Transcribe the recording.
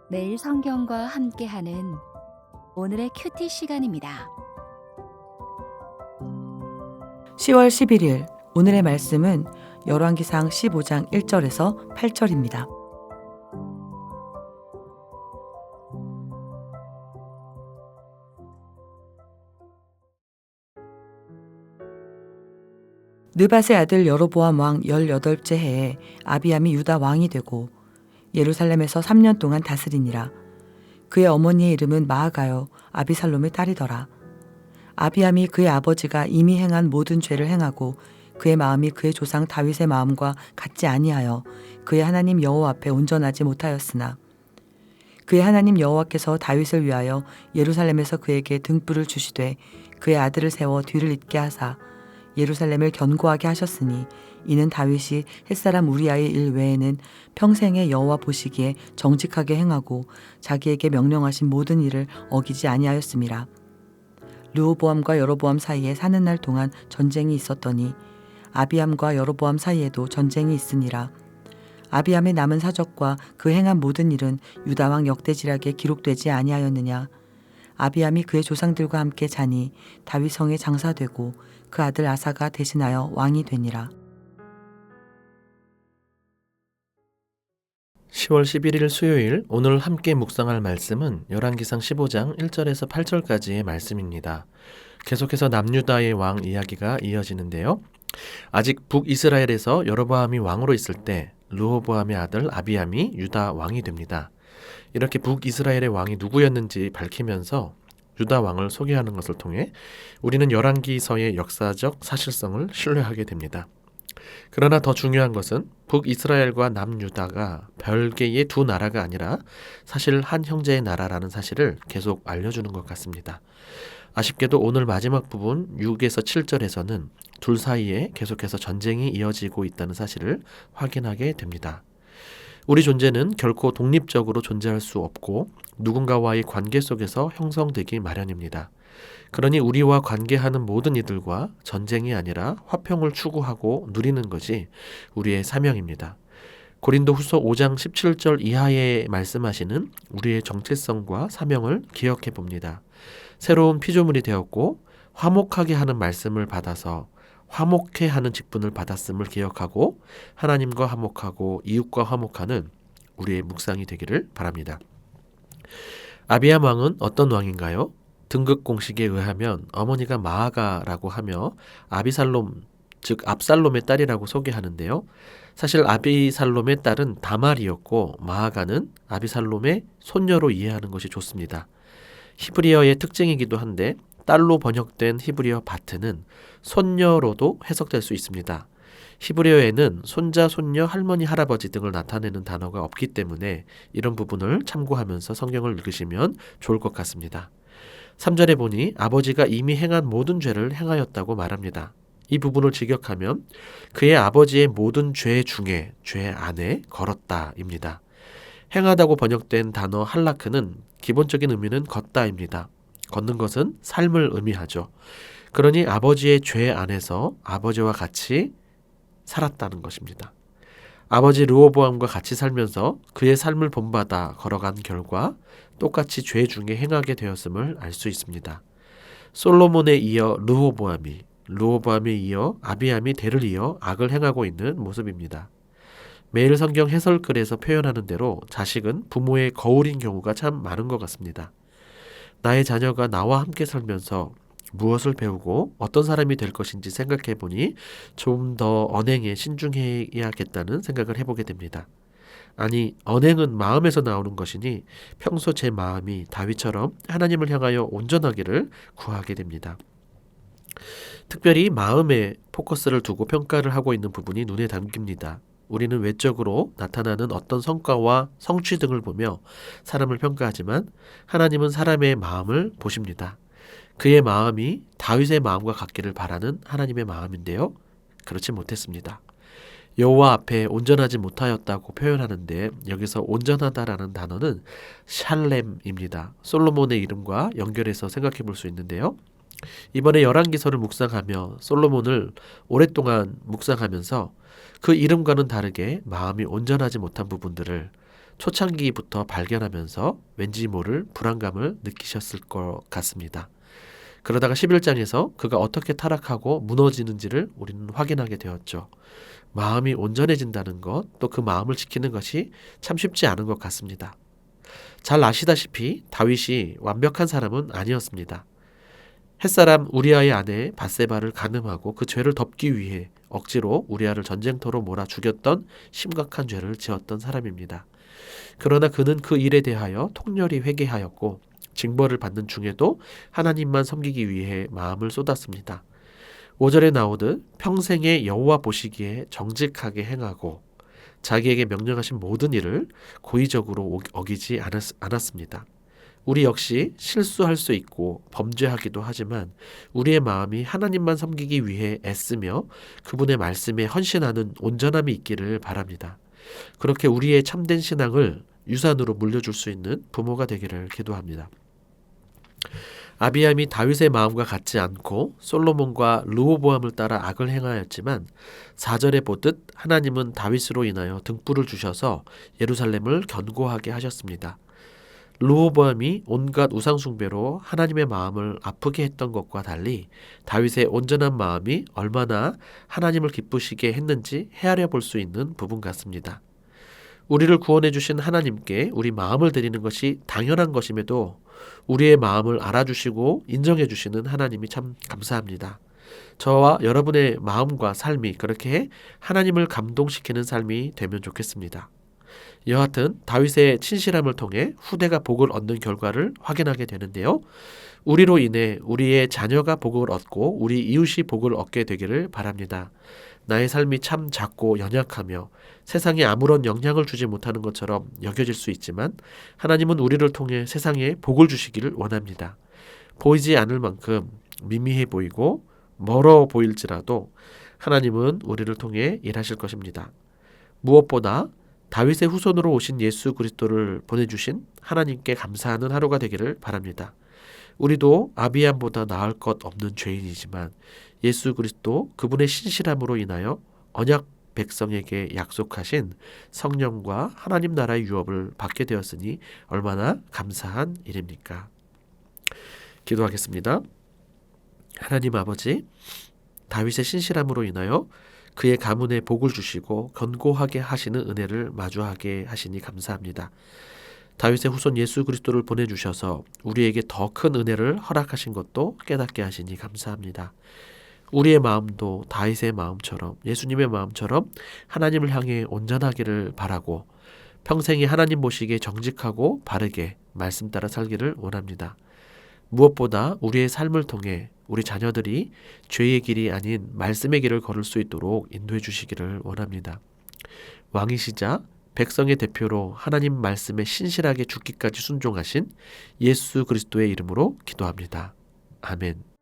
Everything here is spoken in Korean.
매일 성경과 함께하는 오늘의 큐티 시간입니다. 10월 11일 오늘의 말씀은 열왕기상 15장 1절에서 8절입니다. 느밧의 아들 여로보암 왕 18째 해에 아비암이 유다 왕이 되고 예루살렘에서 3년 동안 다스리니라. 그의 어머니의 이름은 마아가요 아비살롬의 딸이더라. 아비암이 그의 아버지가 이미 행한 모든 죄를 행하고 그의 마음이 그의 조상 다윗의 마음과 같지 아니하여 그의 하나님 여호와 앞에 온전하지 못하였으나 그의 하나님 여호와께서 다윗을 위하여 예루살렘에서 그에게 등불을 주시되 그의 아들을 세워 뒤를 잇게 하사 예루살렘을 견고하게 하셨으니 이는 다윗이 햇사람 우리아의 일 외에는 평생에 여호와 보시기에 정직하게 행하고 자기에게 명령하신 모든 일을 어기지 아니하였음이라. 르호보암과 여로보암 사이에 사는 날 동안 전쟁이 있었더니 아비암과 여로보암 사이에도 전쟁이 있으니라. 아비암의 남은 사적과 그 행한 모든 일은 유다왕 역대지략에 기록되지 아니하였느냐. 아비암이 그의 조상들과 함께 자니 다윗 성에 장사되고 그 아들 아사가 대신하여 왕이 되니라. 10월 11일 수요일 오늘 함께 묵상할 말씀은 열왕기상 15장 1절에서 8절까지의 말씀입니다. 계속해서 남유다의 왕 이야기가 이어지는데요. 아직 북이스라엘에서 여로보암이 왕으로 있을 때 르호보암의 아들 아비암이 유다 왕이 됩니다. 이렇게 북이스라엘의 왕이 누구였는지 밝히면서 유다 왕을 소개하는 것을 통해 우리는 열왕기서의 역사적 사실성을 신뢰하게 됩니다. 그러나 더 중요한 것은 북이스라엘과 남유다가 별개의 두 나라가 아니라 사실 한 형제의 나라라는 사실을 계속 알려주는 것 같습니다. 아쉽게도 오늘 마지막 부분 6에서 7절에서는 둘 사이에 계속해서 전쟁이 이어지고 있다는 사실을 확인하게 됩니다. 우리 존재는 결코 독립적으로 존재할 수 없고 누군가와의 관계 속에서 형성되기 마련입니다. 그러니 우리와 관계하는 모든 이들과 전쟁이 아니라 화평을 추구하고 누리는 것이 우리의 사명입니다. 고린도후서 5장 17절 이하에 말씀하시는 우리의 정체성과 사명을 기억해 봅니다. 새로운 피조물이 되었고 화목하게 하는 말씀을 받아서 화목해 하는 직분을 받았음을 기억하고 하나님과 화목하고 이웃과 화목하는 우리의 묵상이 되기를 바랍니다. 아비암 왕은 어떤 왕인가요? 등극 공식에 의하면 어머니가 마아가라고 하며 아비살롬, 즉 압살롬의 딸이라고 소개하는데요. 사실 아비살롬의 딸은 다말이었고 마아가는 아비살롬의 손녀로 이해하는 것이 좋습니다. 히브리어의 특징이기도 한데 딸로 번역된 히브리어 바트는 손녀로도 해석될 수 있습니다. 히브리어에는 손자, 손녀, 할머니, 할아버지 등을 나타내는 단어가 없기 때문에 이런 부분을 참고하면서 성경을 읽으시면 좋을 것 같습니다. 3절에 보니 아버지가 이미 행한 모든 죄를 행하였다고 말합니다. 이 부분을 직역하면 그의 아버지의 모든 죄 중에 죄 안에 걸었다입니다. 행하다고 번역된 단어 할라크는 기본적인 의미는 걷다입니다. 걷는 것은 삶을 의미하죠. 그러니 아버지의 죄 안에서 아버지와 같이 살았다는 것입니다. 아버지 르호보암과 같이 살면서 그의 삶을 본받아 걸어간 결과 똑같이 죄 중에 행하게 되었음을 알 수 있습니다. 솔로몬에 이어 르호보암에 이어 아비암이 대를 이어 악을 행하고 있는 모습입니다. 매일 성경 해설글에서 표현하는 대로 자식은 부모의 거울인 경우가 참 많은 것 같습니다. 나의 자녀가 나와 함께 살면서 무엇을 배우고 어떤 사람이 될 것인지 생각해 보니 좀 더 언행에 신중해야겠다는 생각을 해보게 됩니다. 아니, 언행은 마음에서 나오는 것이니 평소 제 마음이 다윗처럼 하나님을 향하여 온전하기를 구하게 됩니다. 특별히 마음에 포커스를 두고 평가를 하고 있는 부분이 눈에 담깁니다. 우리는 외적으로 나타나는 어떤 성과와 성취 등을 보며 사람을 평가하지만 하나님은 사람의 마음을 보십니다. 그의 마음이 다윗의 마음과 같기를 바라는 하나님의 마음인데요. 그렇지 못했습니다. 여호와 앞에 온전하지 못하였다고 표현하는데 여기서 온전하다라는 단어는 샬렘입니다. 솔로몬의 이름과 연결해서 생각해 볼 수 있는데요. 이번에 열왕기서를 묵상하며 솔로몬을 오랫동안 묵상하면서 그 이름과는 다르게 마음이 온전하지 못한 부분들을 초창기부터 발견하면서 왠지 모를 불안감을 느끼셨을 것 같습니다. 그러다가 11장에서 그가 어떻게 타락하고 무너지는지를 우리는 확인하게 되었죠. 마음이 온전해진다는 것, 또 그 마음을 지키는 것이 참 쉽지 않은 것 같습니다. 잘 아시다시피 다윗이 완벽한 사람은 아니었습니다. 햇사람 우리아의 아내 밧세바를 간음하고 그 죄를 덮기 위해 억지로 우리아를 전쟁터로 몰아 죽였던 심각한 죄를 지었던 사람입니다. 그러나 그는 그 일에 대하여 통렬히 회개하였고 징벌을 받는 중에도 하나님만 섬기기 위해 마음을 쏟았습니다. 5절에 나오듯 평생에 여호와 보시기에 정직하게 행하고 자기에게 명령하신 모든 일을 고의적으로 어기지 않았습니다. 우리 역시 실수할 수 있고 범죄하기도 하지만 우리의 마음이 하나님만 섬기기 위해 애쓰며 그분의 말씀에 헌신하는 온전함이 있기를 바랍니다. 그렇게 우리의 참된 신앙을 유산으로 물려줄 수 있는 부모가 되기를 기도합니다. 아비암이 다윗의 마음과 같지 않고 솔로몬과 르호보암을 따라 악을 행하였지만 4절에 보듯 하나님은 다윗으로 인하여 등불을 주셔서 예루살렘을 견고하게 하셨습니다. 르호보암이 온갖 우상 숭배로 하나님의 마음을 아프게 했던 것과 달리 다윗의 온전한 마음이 얼마나 하나님을 기쁘시게 했는지 헤아려 볼 수 있는 부분 같습니다. 우리를 구원해 주신 하나님께 우리 마음을 드리는 것이 당연한 것임에도 우리의 마음을 알아주시고 인정해 주시는 하나님이 참 감사합니다. 저와 여러분의 마음과 삶이 그렇게 하나님을 감동시키는 삶이 되면 좋겠습니다. 여하튼 다윗의 친실함을 통해 후대가 복을 얻는 결과를 확인하게 되는데요. 우리로 인해 우리의 자녀가 복을 얻고 우리 이웃이 복을 얻게 되기를 바랍니다. 나의 삶이 참 작고 연약하며 세상에 아무런 영향을 주지 못하는 것처럼 여겨질 수 있지만 하나님은 우리를 통해 세상에 복을 주시기를 원합니다. 보이지 않을 만큼 미미해 보이고 멀어 보일지라도 하나님은 우리를 통해 일하실 것입니다. 무엇보다 다윗의 후손으로 오신 예수 그리스도를 보내주신 하나님께 감사하는 하루가 되기를 바랍니다. 우리도 아비암보다 나을 것 없는 죄인이지만 예수 그리스도 그분의 신실함으로 인하여 언약 백성에게 약속하신 성령과 하나님 나라의 유업을 받게 되었으니 얼마나 감사한 일입니까? 기도하겠습니다. 하나님 아버지, 다윗의 신실함으로 인하여 그의 가문에 복을 주시고 견고하게 하시는 은혜를 마주하게 하시니 감사합니다. 다윗의 후손 예수 그리스도를 보내주셔서 우리에게 더 큰 은혜를 허락하신 것도 깨닫게 하시니 감사합니다. 우리의 마음도 다윗의 마음처럼 예수님의 마음처럼 하나님을 향해 온전하기를 바라고 평생에 하나님 보시기에 정직하고 바르게 말씀 따라 살기를 원합니다. 무엇보다 우리의 삶을 통해 우리 자녀들이 죄의 길이 아닌 말씀의 길을 걸을 수 있도록 인도해 주시기를 원합니다. 왕이시자 백성의 대표로 하나님 말씀에 신실하게 죽기까지 순종하신 예수 그리스도의 이름으로 기도합니다. 아멘.